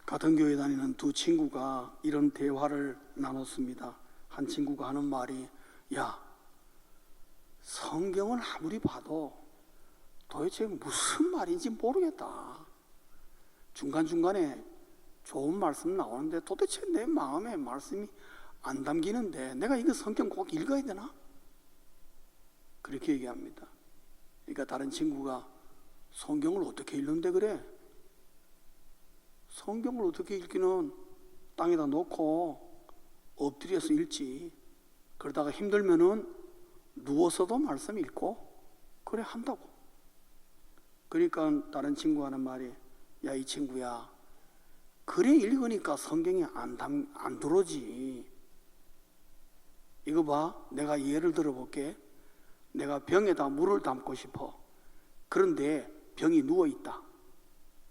같은 교회 다니는 두 친구가 이런 대화를 나눴습니다. 한 친구가 하는 말이, 야, 성경을 아무리 봐도 도대체 무슨 말인지 모르겠다. 중간중간에 좋은 말씀 나오는데 도대체 내 마음에 말씀이 안 담기는데 내가 이거 성경 꼭 읽어야 되나? 그렇게 얘기합니다. 그러니까 다른 친구가 성경을 어떻게 읽는데 그래? 성경을 어떻게 읽기는 땅에다 놓고 엎드려서 읽지. 그러다가 힘들면은 누워서도 말씀 읽고 그래 한다고. 그러니까 다른 친구가 하는 말이, 야, 이 친구야, 그래 읽으니까 성경이 안 들어오지. 이거 봐, 내가 예를 들어볼게. 내가 병에다 물을 담고 싶어. 그런데 병이 누워있다.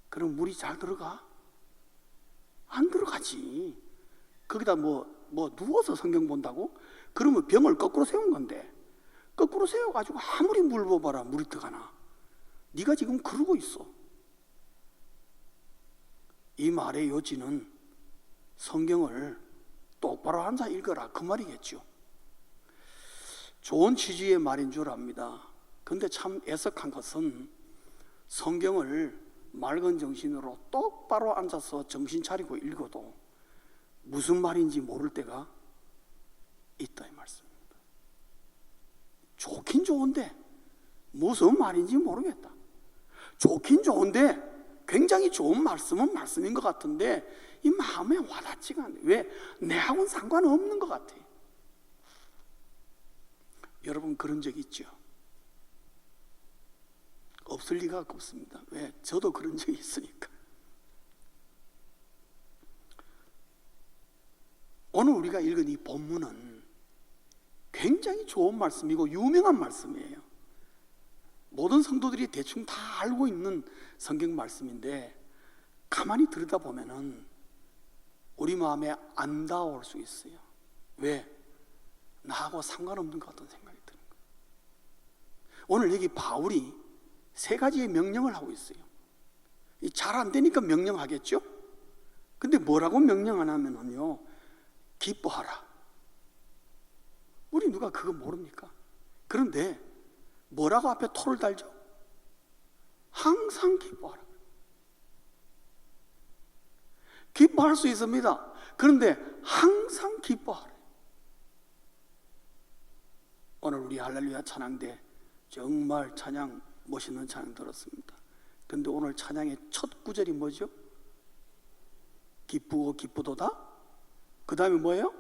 그럼 물이 잘 들어가? 안 들어가지. 거기다 누워서 성경 본다고? 그러면 병을 거꾸로 세운 건데, 거꾸로 세워가지고 아무리 물 부어봐라 물이 들어가나? 네가 지금 그러고 있어. 이 말의 요지는 성경을 똑바로 앉아 읽어라, 그 말이겠죠. 좋은 취지의 말인 줄 압니다. 근데 참 애석한 것은 성경을 맑은 정신으로 똑바로 앉아서 정신 차리고 읽어도 무슨 말인지 모를 때가 있다, 이 말씀입니다. 좋긴 좋은데 무슨 말인지 모르겠다. 좋긴 좋은데 굉장히 좋은 말씀은 말씀인 것 같은데 이 마음에 와닿지가 않아요. 왜? 내하고는 상관없는 것 같아. 여러분 그런 적 있죠? 없을 리가 없습니다. 왜? 저도 그런 적이 있으니까. 오늘 우리가 읽은 이 본문은 굉장히 좋은 말씀이고 유명한 말씀이에요. 모든 성도들이 대충 다 알고 있는 성경 말씀인데 가만히 들여다보면은 우리 마음에 안 닿아올 수 있어요. 왜? 나하고 상관없는 것 같은 생각이 드는 거예요. 오늘 여기 바울이 세 가지의 명령을 하고 있어요. 잘 안 되니까 명령하겠죠? 근데 뭐라고 명령 안 하면은요, 기뻐하라. 우리 누가 그거 모릅니까? 그런데 뭐라고 앞에 토를 달죠? 항상 기뻐하라. 기뻐할 수 있습니다. 그런데 항상 기뻐하라. 오늘 우리 할렐루야 찬양대 정말 찬양, 멋있는 찬양 들었습니다. 그런데 오늘 찬양의 첫 구절이 뭐죠? 기쁘고 기쁘도다. 그 다음에 뭐예요?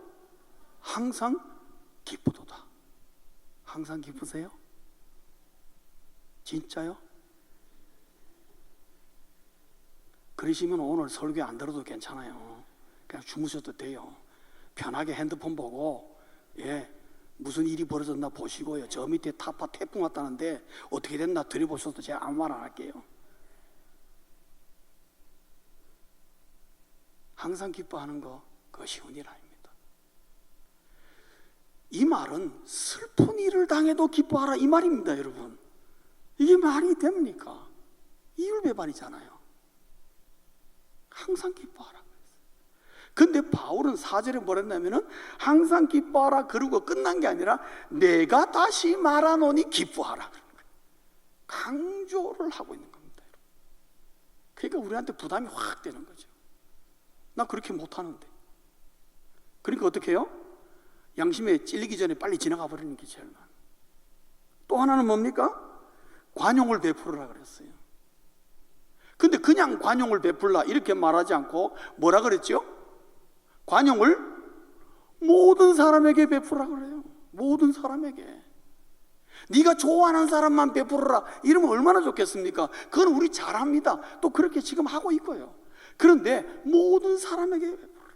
항상 기쁘도다. 항상 기쁘세요? 진짜요? 그러시면 오늘 설교 안 들어도 괜찮아요. 그냥 주무셔도 돼요. 편하게 핸드폰 보고, 무슨 일이 벌어졌나 보시고요. 저 밑에 타파 태풍 왔다는데 어떻게 됐나 들여보셔도 제가 아무 말 안 할게요. 항상 기뻐하는 거, 그거 쉬운 일 아닙니다. 이 말은 슬픈 일을 당해도 기뻐하라 이 말입니다, 여러분. 이게 말이 됩니까? 이율배반이잖아요. 항상 기뻐하라. 근데 바울은 4절에 뭐랬냐면은 항상 기뻐하라 그러고 끝난 게 아니라 내가 다시 말하노니 기뻐하라. 강조를 하고 있는 겁니다. 그러니까 우리한테 부담이 확 되는 거죠. 나 그렇게 못하는데. 그러니까 어떻게 해요? 양심에 찔리기 전에 빨리 지나가 버리는 게 제일 많아요. 또 하나는 뭡니까? 관용을 베풀으라 그랬어요. 근데 그냥 관용을 베풀라 이렇게 말하지 않고 뭐라 그랬죠? 관용을 모든 사람에게 베풀라 그래요. 모든 사람에게. 네가 좋아하는 사람만 베풀어라 이러면 얼마나 좋겠습니까? 그건 우리 잘합니다. 또 그렇게 지금 하고 있고요. 그런데 모든 사람에게 베풀어라.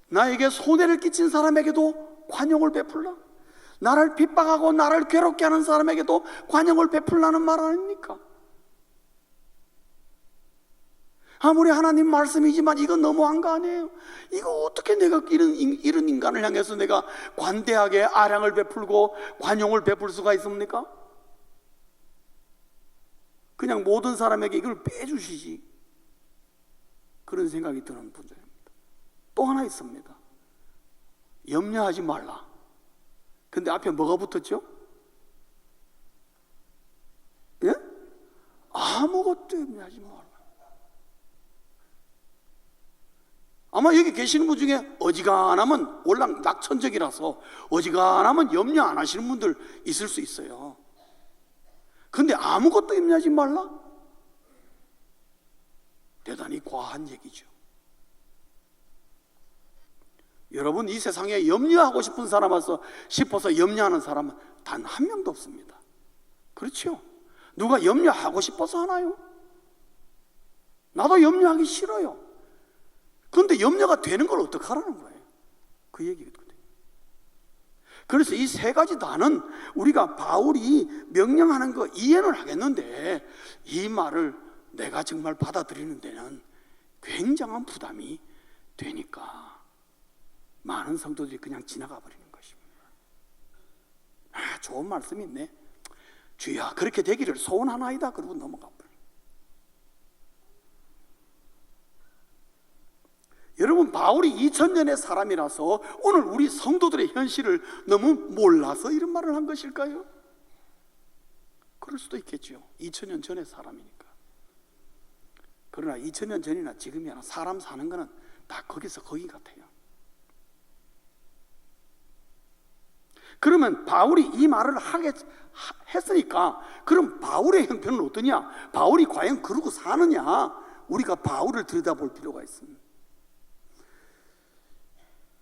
나에게 손해를 끼친 사람에게도 관용을 베풀라. 나를 핍박하고 나를 괴롭게 하는 사람에게도 관용을 베풀라는 말 아닙니까? 아무리 하나님 말씀이지만 이건 너무한 거 아니에요? 이거 어떻게 내가 이런 인간을 향해서 내가 관대하게 아량을 베풀고 관용을 베풀 수가 있습니까? 그냥 모든 사람에게 이걸 빼주시지, 그런 생각이 드는 분들입니다. 또 하나 있습니다. 염려하지 말라. 근데 앞에 뭐가 붙었죠? 예? 아무것도 염려하지 말라. 아마 여기 계시는 분 중에 어지간하면, 올랑 낙천적이라서 어지간하면 염려 안 하시는 분들 있을 수 있어요. 근데 아무것도 염려하지 말라? 대단히 과한 얘기죠. 여러분, 이 세상에 염려하고 싶은 싶어서 염려하는 사람은 단 한 명도 없습니다. 그렇죠? 누가 염려하고 싶어서 하나요? 나도 염려하기 싫어요. 그런데 염려가 되는 걸 어떡하라는 거예요? 그 얘기거든요. 그래서 이 세 가지 다는 우리가 바울이 명령하는 거 이해는 하겠는데, 이 말을 내가 정말 받아들이는 데는 굉장한 부담이 되니까 많은 성도들이 그냥 지나가 버리는 것입니다. 좋은 말씀이 있네. 주야, 그렇게 되기를 소원하나이다. 그러고 넘어가 버려요. 여러분, 바울이 2000년의 사람이라서 오늘 우리 성도들의 현실을 너무 몰라서 이런 말을 한 것일까요? 그럴 수도 있겠죠. 2000년 전의 사람이니까. 그러나 2000년 전이나 지금이나 사람 사는 거는 다 거기서 거기 같아요. 그러면 바울이 이 말을 했으니까 그럼 바울의 형편은 어떠냐? 바울이 과연 그러고 사느냐? 우리가 바울을 들여다볼 필요가 있습니다.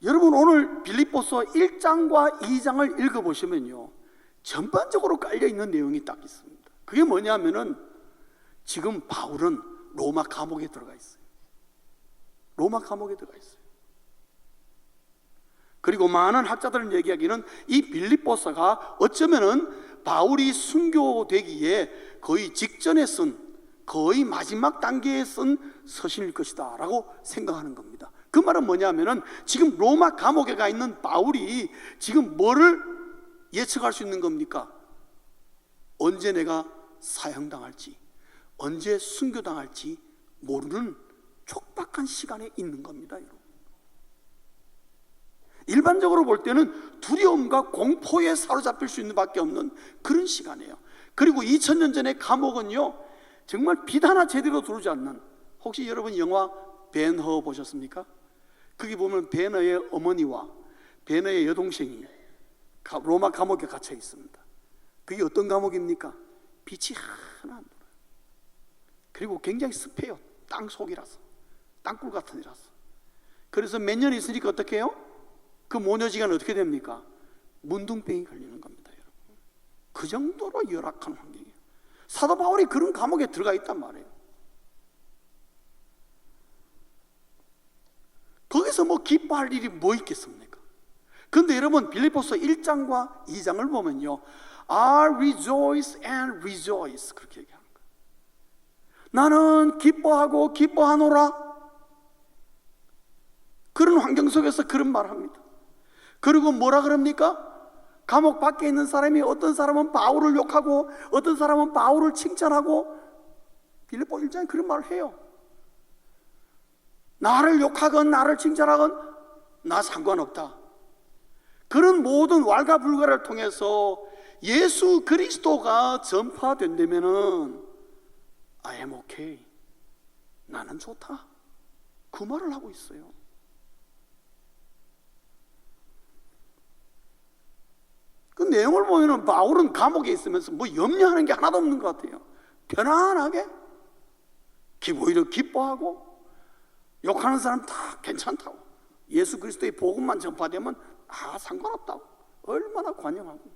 여러분, 오늘 빌립보서 1장과 2장을 읽어보시면요, 전반적으로 깔려있는 내용이 딱 있습니다. 그게 뭐냐면은 지금 바울은 로마 감옥에 들어가 있어요. 로마 감옥에 들어가 있어요. 그리고 많은 학자들은 얘기하기는 이 빌립보서가 어쩌면은 바울이 순교되기에 거의 직전에 쓴, 거의 마지막 단계에 쓴 서신일 것이다 라고 생각하는 겁니다. 그 말은 뭐냐면은 지금 로마 감옥에 가 있는 바울이 지금 뭐를 예측할 수 있는 겁니까? 언제 내가 사형당할지, 언제 순교당할지 모르는 촉박한 시간에 있는 겁니다, 여러분. 일반적으로 볼 때는 두려움과 공포에 사로잡힐 수 있는 밖에 없는 그런 시간이에요. 그리고 2000년 전의 감옥은요, 정말 빛 하나 제대로 들어오지 않는, 혹시 여러분 영화 벤허 보셨습니까? 거기 보면 베너의 어머니와 베너의 여동생이 로마 감옥에 갇혀 있습니다. 그게 어떤 감옥입니까? 빛이 하나 안 들어요. 그리고 굉장히 습해요. 땅 속이라서, 땅굴 같은 데라서. 그래서 몇 년 있으니까 어떻게 해요? 그 모녀지간 어떻게 됩니까? 문둥병이 걸리는 겁니다, 여러분. 그 정도로 열악한 환경이에요. 사도 바울이 그런 감옥에 들어가 있단 말이에요. 거기서 뭐 기뻐할 일이 뭐 있겠습니까? 그런데 여러분, 빌립보서 1장과 2장을 보면요, I rejoice and rejoice, 그렇게 얘기하는 거예요. 나는 기뻐하고 기뻐하노라. 그런 환경 속에서 그런 말을 합니다. 그리고 뭐라 그럽니까? 감옥 밖에 있는 사람이, 어떤 사람은 바울을 욕하고 어떤 사람은 바울을 칭찬하고, 빌립보 1장에 그런 말을 해요. 나를 욕하건 나를 칭찬하건 나 상관없다. 그런 모든 왈가불가를 통해서 예수 그리스도가 전파된다면은 I am okay, 나는 좋다, 그 말을 하고 있어요. 그 내용을 보면은 바울은 감옥에 있으면서 뭐 염려하는 게 하나도 없는 것 같아요. 편안하게 오히려 기뻐하고, 욕하는 사람 다 괜찮다고, 예수 그리스도의 복음만 전파되면 상관없다고, 얼마나 관용하고.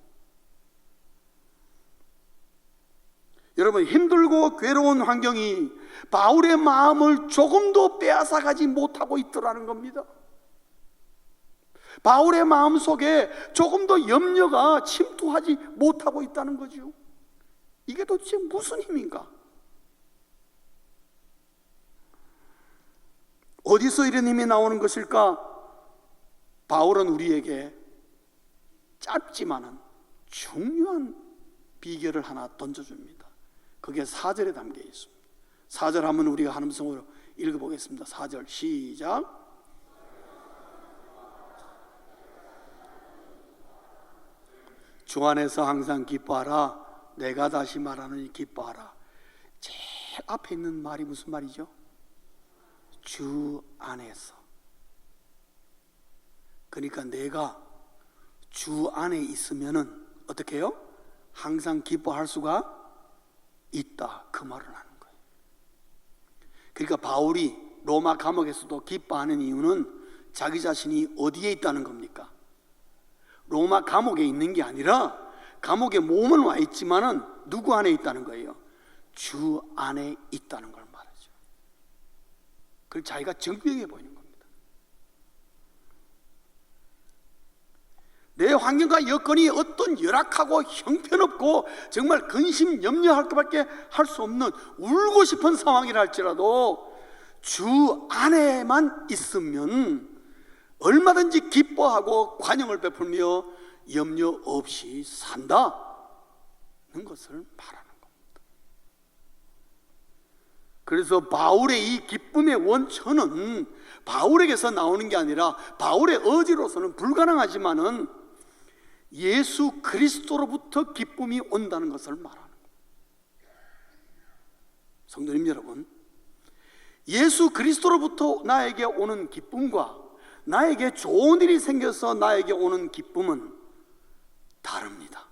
여러분, 힘들고 괴로운 환경이 바울의 마음을 조금도 빼앗아가지 못하고 있더라는 겁니다. 바울의 마음 속에 조금도 염려가 침투하지 못하고 있다는 거죠. 이게 도대체 무슨 힘인가? 어디서 이런 힘이 나오는 것일까? 바울은 우리에게 짧지만은 중요한 비결을 하나 던져줍니다. 그게 4절에 담겨 있습니다. 4절 한번 우리가 한음성으로 읽어보겠습니다. 4절 시작. 주 안에서 항상 기뻐하라. 내가 다시 말하노니 기뻐하라. 제일 앞에 있는 말이 무슨 말이죠? 주 안에서. 그러니까 내가 주 안에 있으면은 어떻게 해요? 항상 기뻐할 수가 있다, 그 말을 하는 거예요. 그러니까 바울이 로마 감옥에서도 기뻐하는 이유는 자기 자신이 어디에 있다는 겁니까? 로마 감옥에 있는 게 아니라 감옥에 몸은 와 있지만은 누구 안에 있다는 거예요? 주 안에 있다는 걸 말하죠. 그걸 자기가 정병해 보이는 겁니다. 내 환경과 여건이 어떤 열악하고 형편없고 정말 근심 염려할 것밖에 할 수 없는 울고 싶은 상황이라 할지라도 주 안에만 있으면 얼마든지 기뻐하고 관용을 베풀며 염려 없이 산다는 것을 말하는 겁니다. 그래서 바울의 이 기쁨의 원천은 바울에게서 나오는 게 아니라 바울의 의지로서는 불가능하지만은 예수 그리스도로부터 기쁨이 온다는 것을 말하는 겁니다. 성도님 여러분, 예수 그리스도로부터 나에게 오는 기쁨과 나에게 좋은 일이 생겨서 나에게 오는 기쁨은 다릅니다.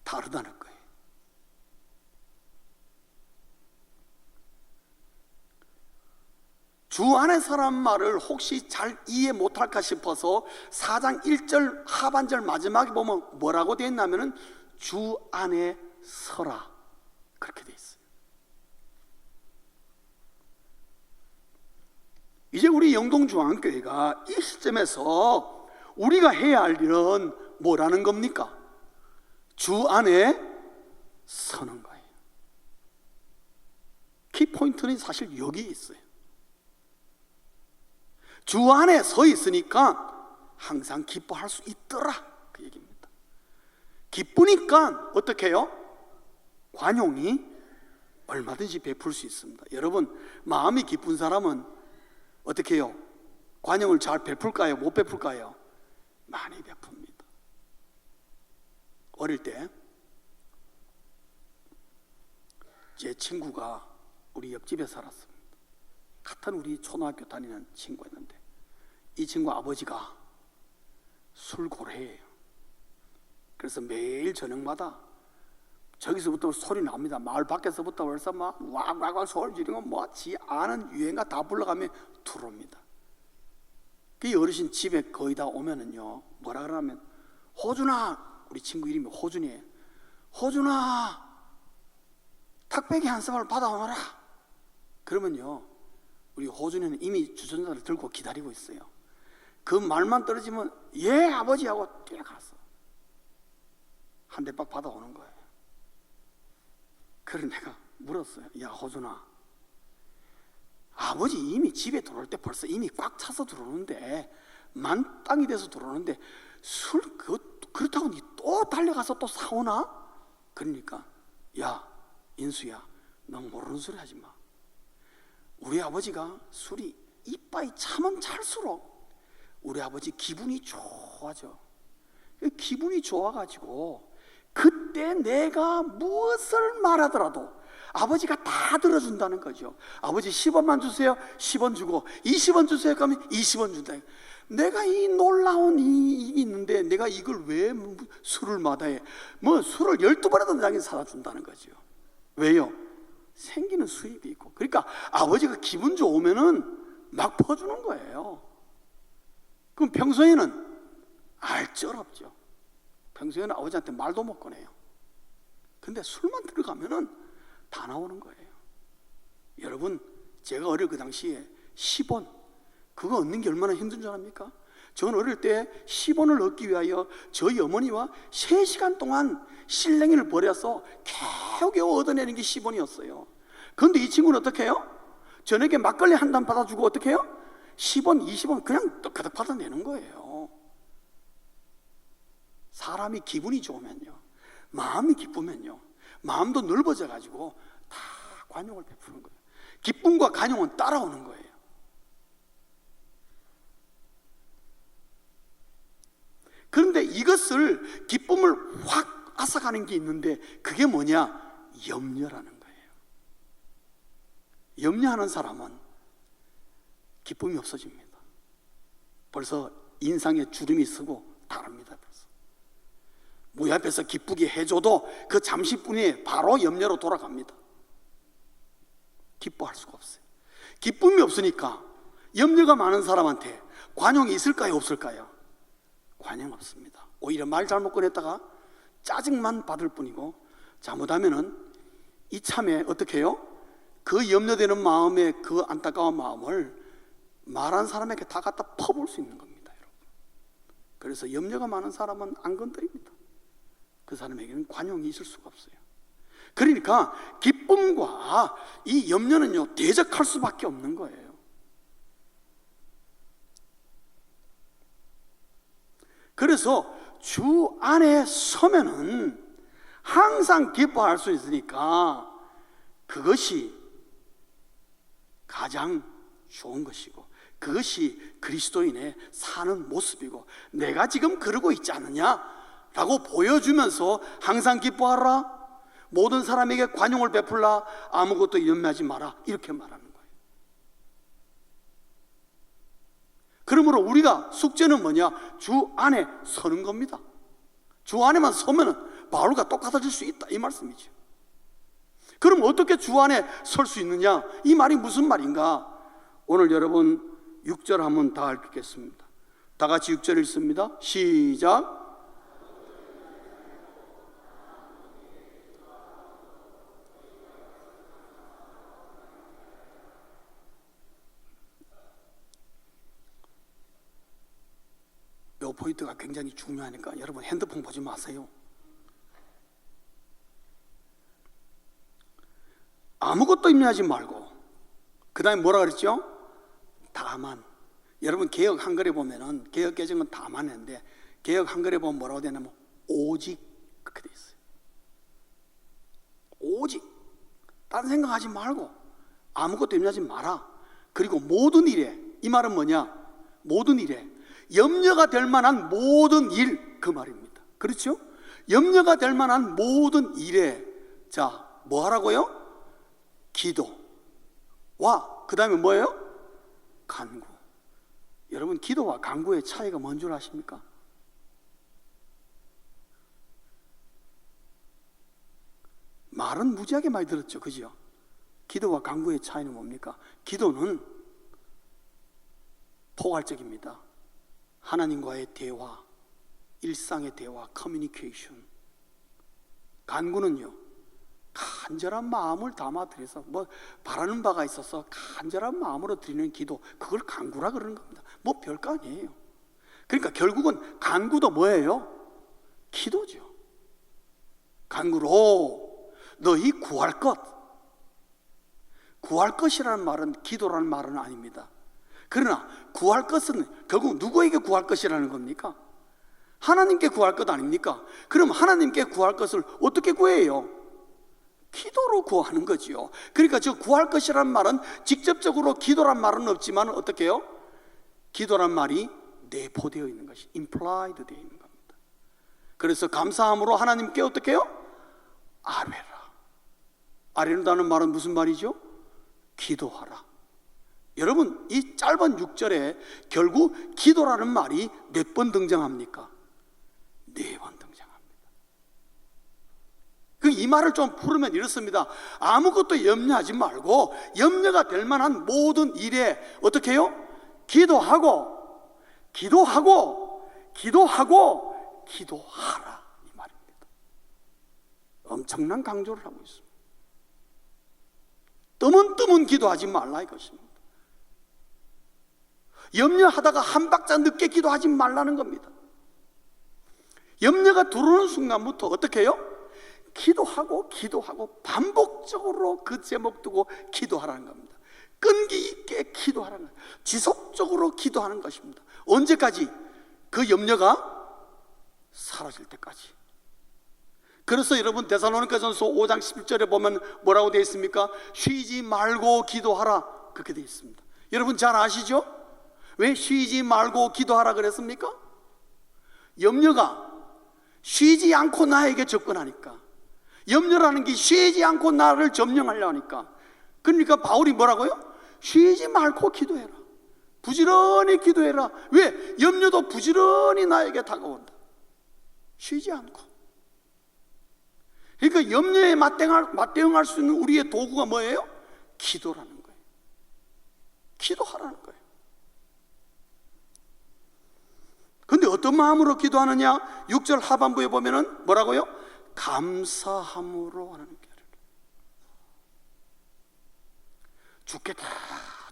다르다는 거예요. 주 안에 서란 말을 혹시 잘 이해 못할까 싶어서 4장 1절 하반절 마지막에 보면 뭐라고 되어 있냐면은 주 안에 서라, 그렇게 되어 있어요. 이제 우리 영동중앙교회가 이 시점에서 우리가 해야 할 일은 뭐라는 겁니까? 주 안에 서는 거예요. 키포인트는 사실 여기에 있어요. 주 안에 서 있으니까 항상 기뻐할 수 있더라, 그 얘기입니다. 기쁘니까 어떻게 해요? 관용이 얼마든지 베풀 수 있습니다. 여러분, 마음이 기쁜 사람은 어떻게 해요? 관용을 잘 베풀까요? 못 베풀까요? 많이 베풉니다. 어릴 때 제 친구가 우리 옆집에 살았습니다. 같은 우리 초등학교 다니는 친구였는데 이 친구 아버지가 술고래예요. 그래서 매일 저녁마다 저기서부터 소리 납니다. 마을 밖에서부터 벌써 막 왁왁왁 소리 지르고 뭐 지 아는 유행가 다 불러가며 들어옵니다. 그 어르신 집에 거의 다 오면은요 뭐라 그러냐면, 호준아, 우리 친구 이름이 호준이에요. 호준아, 탁배기 한 사발 받아오너라. 그러면요 우리 호준이는 이미 주전자를 들고 기다리고 있어요. 그 말만 떨어지면 예 아버지 하고 뛰어가서 한 대 빡 받아오는 거예요. 그래서 내가 물었어요. 야 호준아, 아버지 이미 집에 들어올 때 벌써 이미 꽉 차서 들어오는데, 만땅이 돼서 들어오는데 술 그렇다고 니 또 달려가서 또 사오나? 그러니까 야 인수야, 너 모르는 소리 하지 마. 우리 아버지가 술이 이빨이 차면 찰수록 우리 아버지 기분이 좋아져. 기분이 좋아가지고 그때 내가 무엇을 말하더라도 아버지가 다 들어준다는 거죠. 아버지 10원만 주세요. 10원 주고 20원 주세요. 그러면 20원 준다. 내가 이 놀라운 이익이 있는데 내가 이걸 왜 술을 마다해? 뭐 술을 12번이라도 자기 사다 준다는 거죠. 왜요? 생기는 수입이 있고. 그러니까 아버지가 기분 좋으면은 막 퍼주는 거예요. 그럼 평소에는 알쩔없죠. 평소에는 아버지한테 말도 못 꺼내요. 근데 술만 들어가면은 다 나오는 거예요. 여러분, 제가 어릴 그 당시에 10원 그거 얻는 게 얼마나 힘든 줄 압니까? 저는 어릴 때 10원을 얻기 위하여 저희 어머니와 3시간 동안 실랭이를 벌여서 겨우겨우 얻어내는 게 10원이었어요. 그런데 이 친구는 어떻게 해요? 저녁에 막걸리 한 잔 받아주고 어떻게 해요? 10원, 20원 그냥 가득 받아내는 거예요. 사람이 기분이 좋으면요, 마음이 기쁘면요, 마음도 넓어져 가지고 다 관용을 베푸는 거예요. 기쁨과 관용은 따라오는 거예요. 그런데 이것을 기쁨을 확 앗아가는 게 있는데 그게 뭐냐? 염려라는 거예요. 염려하는 사람은 기쁨이 없어집니다. 벌써 인상에 주름이 서고 다릅니다. 벌써 무의 앞에서 기쁘게 해줘도 그 잠시뿐이에 바로 염려로 돌아갑니다. 기뻐할 수가 없어요. 기쁨이 없으니까 염려가 많은 사람한테 관용이 있을까요? 없을까요? 관용 없습니다. 오히려 말 잘못 꺼냈다가 짜증만 받을 뿐이고, 잘못하면은 이참에 어떻게 해요? 그 염려되는 마음의 그 안타까운 마음을 말한 사람에게 다 갖다 퍼볼 수 있는 겁니다, 여러분. 그래서 염려가 많은 사람은 안 건드립니다. 그 사람에게는 관용이 있을 수가 없어요. 그러니까 기쁨과 이 염려는요, 대적할 수밖에 없는 거예요. 그래서 주 안에 서면은 항상 기뻐할 수 있으니까 그것이 가장 좋은 것이고, 그것이 그리스도인의 사는 모습이고, 내가 지금 그러고 있지 않느냐라고 보여주면서 항상 기뻐하라, 모든 사람에게 관용을 베풀라, 아무것도 염려하지 마라, 이렇게 말하는 거예요. 그러므로 우리가 숙제는 뭐냐? 주 안에 서는 겁니다. 주 안에만 서면은 바울과 똑같아질 수 있다, 이 말씀이죠. 그럼 어떻게 주 안에 설 수 있느냐? 이 말이 무슨 말인가? 오늘 여러분 6절 한번 다 읽겠습니다. 다 같이 6절 읽습니다. 시작. 이 포인트가 굉장히 중요하니까 여러분 핸드폰 보지 마세요. 아무것도 염려하지 말고, 그 다음에 뭐라 그랬죠? 다만. 여러분 개역 한글에 보면은, 개역 개정은 다만 했는데 개역 한글에 보면 뭐라고 되냐면 오직, 그렇게 돼 있어요. 오직. 다른 생각하지 말고 아무것도 염려하지 마라. 그리고 모든 일에, 이 말은 뭐냐? 모든 일에 염려가 될 만한 모든 일, 그 말입니다. 그렇죠? 염려가 될 만한 모든 일에, 자, 뭐 하라고요? 기도와 그 다음에 뭐예요? 간구. 여러분, 기도와 간구의 차이가 뭔 줄 아십니까? 말은 무지하게 많이 들었죠, 그죠? 기도와 간구의 차이는 뭡니까? 기도는 포괄적입니다. 하나님과의 대화, 일상의 대화, 커뮤니케이션. 간구는요, 간절한 마음을 담아드려서, 뭐 바라는 바가 있어서 간절한 마음으로 드리는 기도, 그걸 간구라 그러는 겁니다. 뭐 별거 아니에요. 그러니까 결국은 간구도 뭐예요? 기도죠. 간구로 너희 구할 것. 구할 것이라는 말은 기도라는 말은 아닙니다. 그러나 구할 것은 결국 누구에게 구할 것이라는 겁니까? 하나님께 구할 것 아닙니까? 그럼 하나님께 구할 것을 어떻게 구해요? 기도로 구하는 거지요. 그러니까 저 구할 것이라는 말은 직접적으로 기도란 말은 없지만 어떻게 해요? 기도란 말이 내포되어 있는 것이 implied 되어 있는 겁니다. 그래서 감사함으로 하나님께 어떻게 해요? 아뢰라. 아뢰는다는 말은 무슨 말이죠? 기도하라. 여러분, 이 짧은 6절에 결국 기도라는 말이 몇 번 등장합니까? 4번 등장합니다. 이 말을 좀 풀으면 이렇습니다. 아무것도 염려하지 말고 염려가 될 만한 모든 일에 어떻게 해요? 기도하고 기도하고 기도하고 기도하라, 이 말입니다. 엄청난 강조를 하고 있습니다. 뜨문뜨문 기도하지 말라 이것입니다. 염려하다가 한 박자 늦게 기도하지 말라는 겁니다. 염려가 들어오는 순간부터 어떻게 해요? 기도하고 기도하고 반복적으로 그 제목 두고 기도하라는 겁니다. 끈기 있게 기도하라는 거예요. 지속적으로 기도하는 것입니다. 언제까지? 그 염려가 사라질 때까지. 그래서 여러분 데살로니가전서 5장 11절에 보면 뭐라고 되어 있습니까? 쉬지 말고 기도하라, 그렇게 되어 있습니다. 여러분 잘 아시죠? 왜 쉬지 말고 기도하라 그랬습니까? 염려가 쉬지 않고 나에게 접근하니까, 염려라는 게 쉬지 않고 나를 점령하려 하니까, 그러니까 바울이 뭐라고요? 쉬지 말고 기도해라, 부지런히 기도해라. 왜? 염려도 부지런히 나에게 다가온다. 쉬지 않고. 그러니까 염려에 맞대응할 수 있는 우리의 도구가 뭐예요? 기도라는 거예요. 기도하라는 거예요. 근데 어떤 마음으로 기도하느냐? 6절 하반부에 보면은 뭐라고요? 감사함으로 하는 게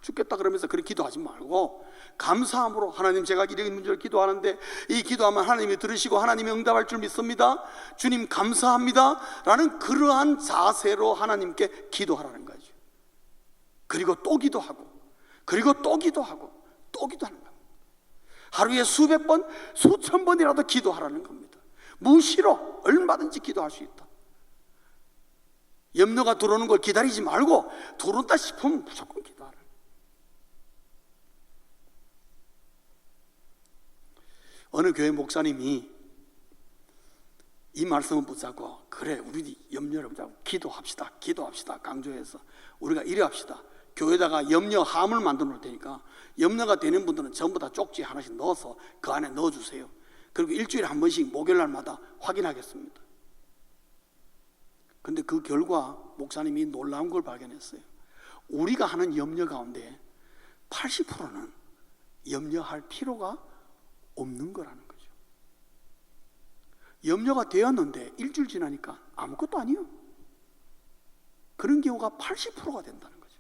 죽겠다 그러면서 그렇게 기도하지 말고 감사함으로, 하나님 제가 이런 문제를 기도하는데 이 기도하면 하나님이 들으시고 하나님이 응답할 줄 믿습니다, 주님 감사합니다 라는 그러한 자세로 하나님께 기도하라는 거죠. 그리고 또 기도하고, 그리고 또 기도하고, 또 기도하는 겁니다. 하루에 수백 번, 수천 번이라도 기도하라는 겁니다. 무시로 얼마든지 기도할 수 있다. 염려가 들어오는 걸 기다리지 말고 들어온다 싶으면 무조건 기도하라. 어느 교회 목사님이 이 말씀을 붙잡고, 그래 우리 염려를 붙잡고 기도합시다 강조해서 우리가 이래 합시다. 교회에다가 염려함을 만들어 놓을 테니까 염려가 되는 분들은 전부 다 쪽지 하나씩 넣어서 그 안에 넣어주세요. 그리고 일주일에 한 번씩 목요일날마다 확인하겠습니다. 근데 그 결과 목사님이 놀라운 걸 발견했어요. 우리가 하는 염려 가운데 80%는 염려할 필요가 없는 거라는 거죠. 염려가 되었는데 일주일 지나니까 아무것도 아니에요. 그런 경우가 80%가 된다는 거죠.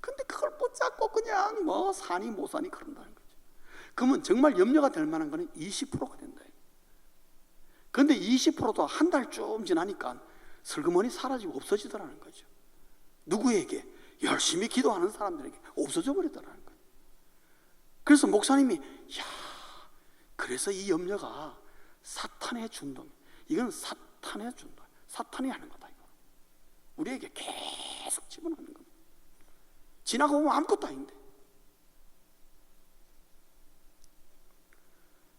근데 그걸 붙잡고 그냥 뭐 사니 못 사니 그런다는 거죠. 그러면 정말 염려가 될 만한 거는 20%가 된다. 근데 20%도 한 달쯤 지나니까 슬그머니 사라지고 없어지더라는 거죠. 누구에게? 열심히 기도하는 사람들에게 없어져 버리더라는 거예요. 그래서 목사님이 그래서 이 염려가 사탄의 준동, 이건 사탄의 준동, 사탄이 하는 거다. 이거 우리에게 계속 집어넣는 겁니다. 지나고 보면 아무것도 아닌데.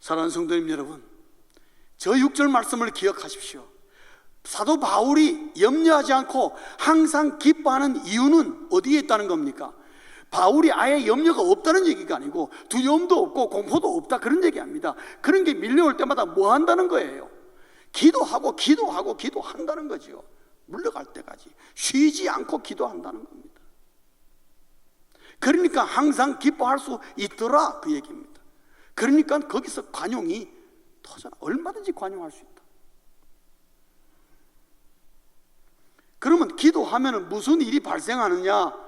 사랑하는 성도님 여러분, 저 6절 말씀을 기억하십시오. 사도 바울이 염려하지 않고 항상 기뻐하는 이유는 어디에 있다는 겁니까? 바울이 아예 염려가 없다는 얘기가 아니고 두려움도 없고 공포도 없다 그런 얘기 아닙니다. 그런 게 밀려올 때마다 뭐 한다는 거예요? 기도한다는 거죠. 물러갈 때까지 쉬지 않고 기도한다는 겁니다. 그러니까 항상 기뻐할 수 있더라 그 얘기입니다. 그러니까 거기서 관용이 터져나, 얼마든지 관용할 수 있다. 그러면 기도하면 무슨 일이 발생하느냐?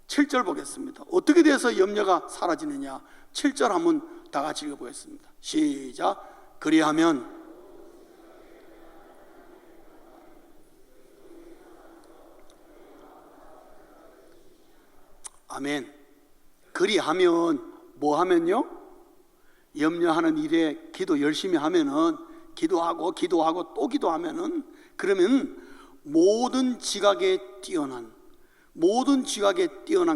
7절 보겠습니다. 어떻게 돼서 염려가 사라지느냐? 7절 한번 다 같이 읽어보겠습니다. 시작. 그리하면 아멘. 그리하면 뭐 하면요? 염려하는 일에 기도 열심히 하면은, 기도하고 또 기도하면은, 그러면 모든 지각에 뛰어난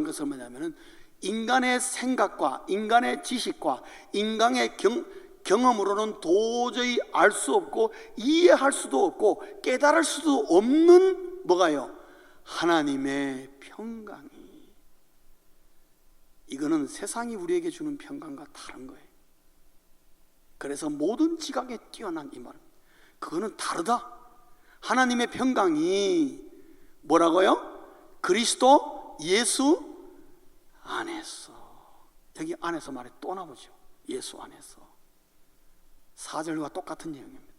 것은 뭐냐면은 인간의 생각과 인간의 지식과 인간의 경험으로는 도저히 알 수 없고 이해할 수도 없고 깨달을 수도 없는 뭐가요? 하나님의 평강이. 이거는 세상이 우리에게 주는 평강과 다른 거예요. 그래서 모든 지각에 뛰어난 이 말은, 그거는 다르다. 하나님의 평강이 뭐라고요? 그리스도 예수 안에서. 여기 안에서 말이 또 나오죠. 예수 안에서. 4절과 똑같은 내용입니다.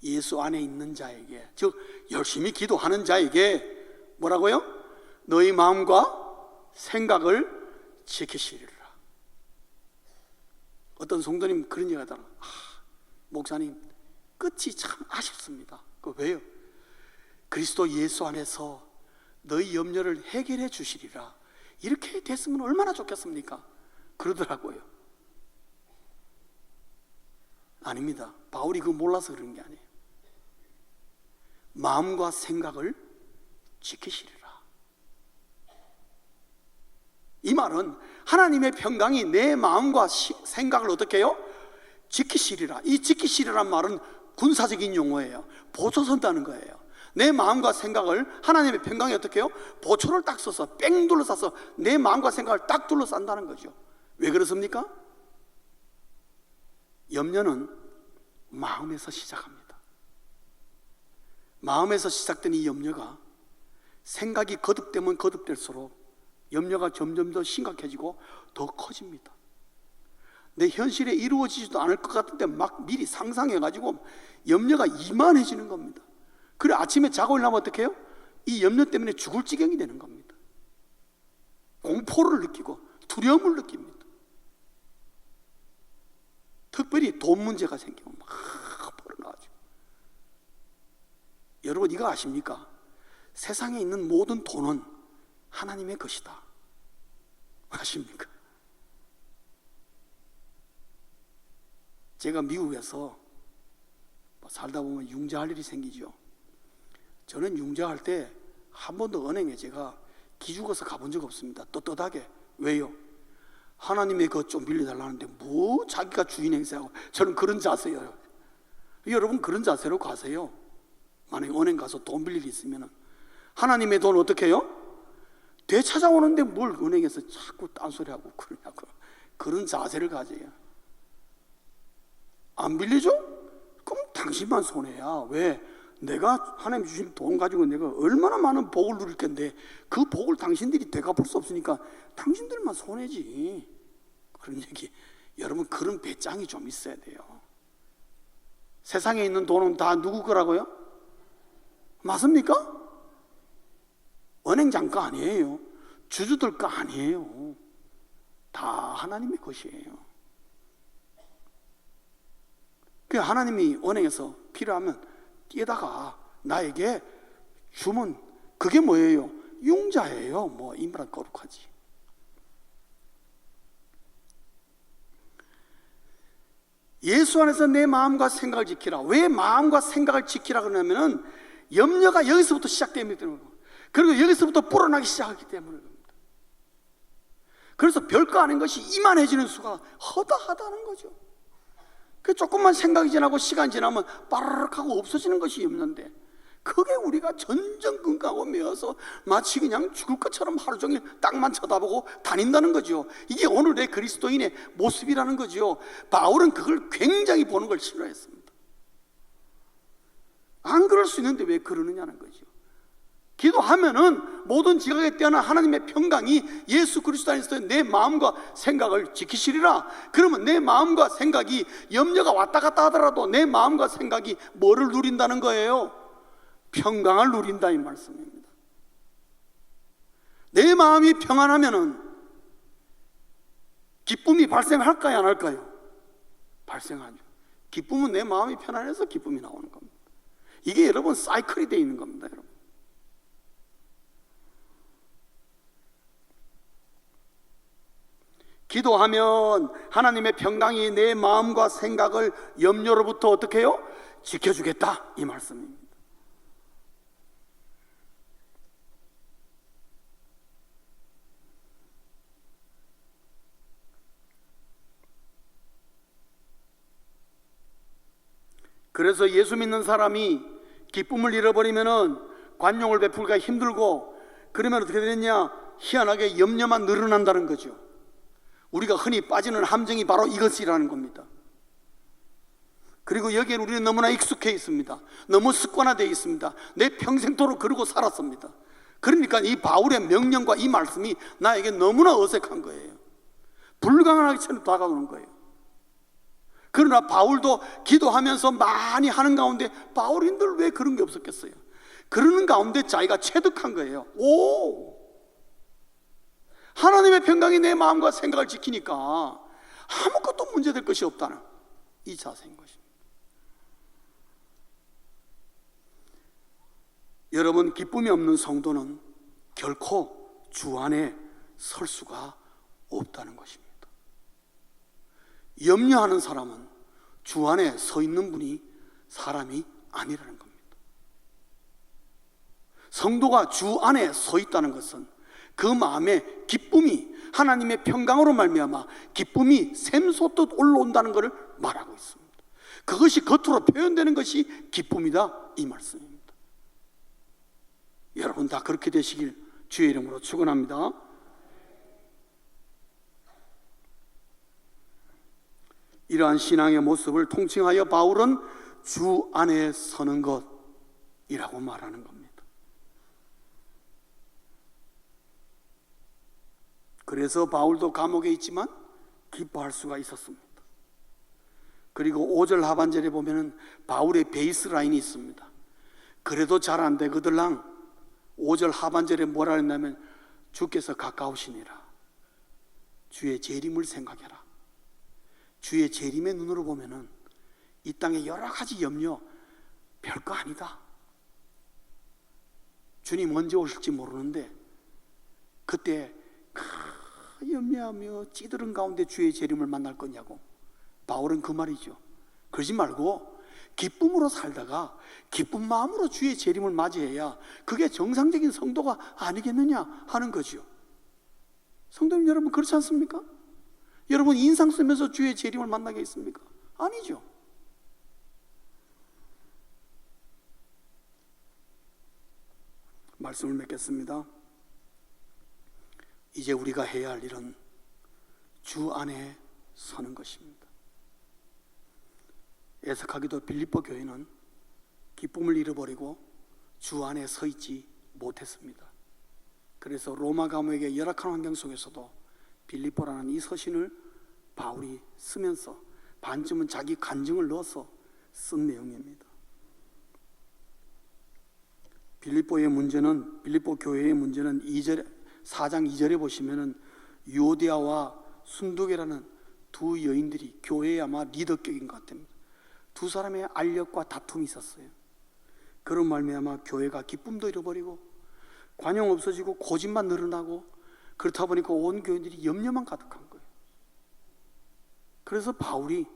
예수 안에 있는 자에게, 즉 열심히 기도하는 자에게 뭐라고요? 너희 마음과 생각을 지키시리라. 어떤 성도님 그런 얘기가 하더라. 목사님 끝이 참 아쉽습니다. 왜요? 그리스도 예수 안에서 너희 염려를 해결해 주시리라. 이렇게 됐으면 얼마나 좋겠습니까? 그러더라고요. 아닙니다. 바울이 그거 몰라서 그런 게 아니에요. 마음과 생각을 지키시리라. 이 말은 하나님의 평강이 내 마음과 생각을 어떻게 해요? 지키시리라. 이 지키시리란 말은 군사적인 용어예요. 보초 선다는 거예요. 내 마음과 생각을 하나님의 평강이 어떻게 해요? 보초를 딱 써서 뺑 둘러싸서 내 마음과 생각을 딱 둘러싼다는 거죠. 왜 그렇습니까? 염려는 마음에서 시작합니다. 마음에서 시작된 이 염려가 생각이 거듭되면 거듭될수록 염려가 점점 더 심각해지고 더 커집니다. 내 현실에 이루어지지도 않을 것 같은데 막 미리 상상해가지고 염려가 이만해지는 겁니다. 그래 아침에 자고 일어나면 어떻게 해요? 이 염려 때문에 죽을 지경이 되는 겁니다. 공포를 느끼고 두려움을 느낍니다. 특별히 돈 문제가 생기면 막 벌어나가지고. 여러분 이거 아십니까? 세상에 있는 모든 돈은 하나님의 것이다. 아십니까? 제가 미국에서 살다 보면 융자할 일이 생기죠. 저는 융자할 때 한 번도 은행에 제가 기죽어서 가본 적 없습니다. 떳떳하게. 왜요? 하나님의 것 좀 빌려달라는데 뭐 자기가 주인 행세하고. 저는 그런 자세예요. 여러분 그런 자세로 가세요. 만약에 은행 가서 돈 빌릴 일 있으면 하나님의 돈 어떻게 해요? 되찾아오는데 뭘 은행에서 자꾸 딴소리하고 그러냐고. 그런 자세를 가져요. 안 빌려줘? 그럼 당신만 손해야. 왜? 내가 하나님 주신 돈 가지고 내가 얼마나 많은 복을 누릴 건데 그 복을 당신들이 되갚을 수 없으니까 당신들만 손해지. 그런 얘기. 여러분 그런 배짱이 좀 있어야 돼요. 세상에 있는 돈은 다 누구 거라고요? 맞습니까? 은행 장가 아니에요. 주주들 거 아니에요. 다 하나님의 것이에요. 그 하나님이 은행에서 필요하면 뛰어다가 나에게 주면 그게 뭐예요? 융자예요. 뭐 인물은 거룩하지. 예수 안에서 내 마음과 생각을 지키라. 왜 마음과 생각을 지키라 그러냐면은 염려가 여기서부터 시작됩니다. 그리고 여기서부터 불어나기 시작하기 때문에 그럽니다. 그래서 별거 아닌 것이 이만해지는 수가 허다하다는 거죠. 그 조금만 생각이 지나고 시간이 지나면 빠르륵 하고 없어지는 것이 염려인데 그게 우리가 전전긍긍하고 메어서 마치 그냥 죽을 것처럼 하루 종일 땅만 쳐다보고 다닌다는 거죠. 이게 오늘의 그리스도인의 모습이라는 거죠. 바울은 그걸 굉장히 보는 걸 싫어했습니다. 안 그럴 수 있는데 왜 그러느냐는 거죠. 기도하면은 모든 지각에 뛰어난 하나님의 평강이 예수 그리스도 안에서 내 마음과 생각을 지키시리라. 그러면 내 마음과 생각이 염려가 왔다 갔다 하더라도 내 마음과 생각이 뭐를 누린다는 거예요? 평강을 누린다 이 말씀입니다. 내 마음이 평안하면은 기쁨이 발생할까요 안 할까요? 발생하죠. 기쁨은 내 마음이 편안해서 기쁨이 나오는 겁니다. 이게 여러분 사이클이 되어 있는 겁니다. 여러분 기도하면 하나님의 평강이 내 마음과 생각을 염려로부터 어떻게 해요? 지켜주겠다 이 말씀입니다. 그래서 예수 믿는 사람이 기쁨을 잃어버리면은 관용을 베풀기가 힘들고 그러면 어떻게 되느냐? 희한하게 염려만 늘어난다는 거죠. 우리가 흔히 빠지는 함정이 바로 이것이라는 겁니다. 그리고 여기에 우리는 너무나 익숙해 있습니다. 너무 습관화되어 있습니다. 내 평생토록 그러고 살았습니다. 그러니까 이 바울의 명령과 이 말씀이 나에게 너무나 어색한 거예요. 불가능하게 처럼 다가오는 거예요. 그러나 바울도 기도하면서 많이 하는 가운데 바울인들 왜 그런 게 없었겠어요? 그러는 가운데 자기가 체득한 거예요. 오! 하나님의 평강이 내 마음과 생각을 지키니까 아무것도 문제될 것이 없다는 이 자세인 것입니다. 여러분 기쁨이 없는 성도는 결코 주 안에 설 수가 없다는 것입니다. 염려하는 사람은 주 안에 서 있는 분이 사람이 아니라는 겁니다. 성도가 주 안에 서 있다는 것은 그 마음에 기쁨이, 하나님의 평강으로 말미암아 기쁨이 샘솟듯 올라온다는 것을 말하고 있습니다. 그것이 겉으로 표현되는 것이 기쁨이다, 이 말씀입니다. 여러분 다 그렇게 되시길 주의 이름으로 축원합니다. 이러한 신앙의 모습을 통칭하여 바울은 주 안에 서는 것이라고 말하는 겁니다. 그래서 바울도 감옥에 있지만 기뻐할 수가 있었습니다. 그리고 5절 하반절에 보면은 바울의 베이스라인이 있습니다. 그래도 잘 안 되거들랑 5절 하반절에 뭐라 했냐면 주께서 가까우시니라. 주의 재림을 생각해라. 주의 재림의 눈으로 보면은 이 땅에 여러 가지 염려 별거 아니다. 주님 언제 오실지 모르는데 그때 염려하며 찌들은 가운데 주의 재림을 만날 거냐고. 바울은 그 말이죠. 그러지 말고 기쁨으로 살다가 기쁜 마음으로 주의 재림을 맞이해야 그게 정상적인 성도가 아니겠느냐 하는 거죠. 성도님 여러분, 그렇지 않습니까? 여러분 인상 쓰면서 주의 재림을 만나겠습니까? 아니죠. 말씀을 맺겠습니다. 이제 우리가 해야 할 일은 주 안에 서는 것입니다. 애석하게도 빌립보 교회는 기쁨을 잃어버리고 주 안에 서 있지 못했습니다. 그래서 로마 감옥의 열악한 환경 속에서도 빌립보라는 이 서신을 바울이 쓰면서 반쯤은 자기 간증을 넣어서 쓴 내용입니다. 빌립보 교회의 문제는 4장 2절에 보시면은 유오디아와 순두계라는 두 여인들이 교회의 아마 리더격인 것 같습니다. 두 사람의 알력과 다툼이 있었어요. 그런 말미암아 교회가 기쁨도 잃어버리고 관용 없어지고 고집만 늘어나고 그렇다 보니까 온 교인들이 염려만 가득한 거예요. 그래서 바울이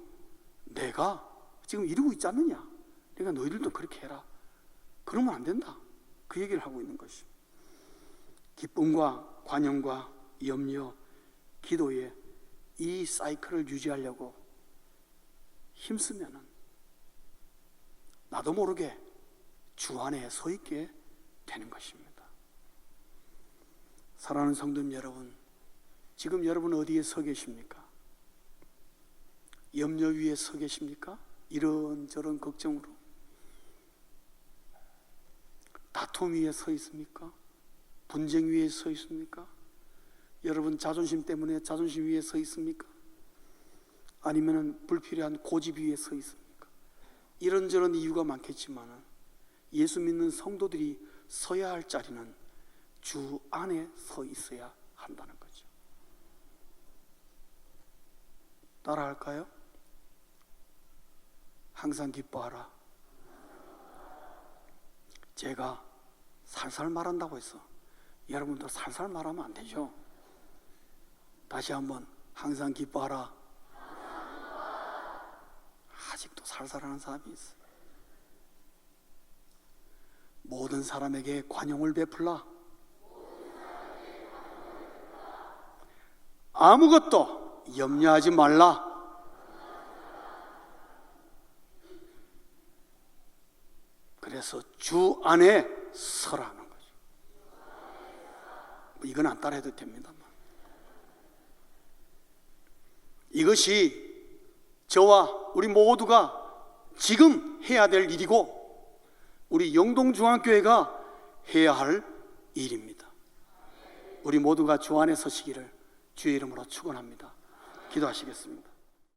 내가 지금 이러고 있지 않느냐? 그러니까 너희들도 그렇게 해라. 그러면 안 된다. 그 얘기를 하고 있는 것이죠. 기쁨과 관용과 염려, 기도에 이 사이클을 유지하려고 힘쓰면은 나도 모르게 주 안에 서 있게 되는 것입니다. 사랑하는 성도님 여러분, 지금 여러분 어디에 서 계십니까? 염려 위에 서 계십니까? 이런저런 걱정으로 다툼 위에 서 있습니까? 분쟁 위에 서 있습니까? 여러분 자존심 때문에 자존심 위에 서 있습니까? 아니면 불필요한 고집 위에 서 있습니까? 이런저런 이유가 많겠지만 예수 믿는 성도들이 서야 할 자리는 주 안에 서 있어야 한다는 거죠. 따라할까요? 항상 기뻐하라. 제가 살살 말한다고 해서 여러분도 살살 말하면 안 되죠. 다시 한번 항상 기뻐하라. 아직도 살살하는 사람이 있어요. 모든 사람에게 관용을 베풀라. 아무것도 염려하지 말라. 그래서 주 안에 서라는 거죠. 이건 안 따라해도 됩니다만, 이것이 저와 우리 모두가 지금 해야 될 일이고 우리 영동중앙교회가 해야 할 일입니다. 우리 모두가 주 안에 서시기를 주의 이름으로 축원합니다. 기도하시겠습니다.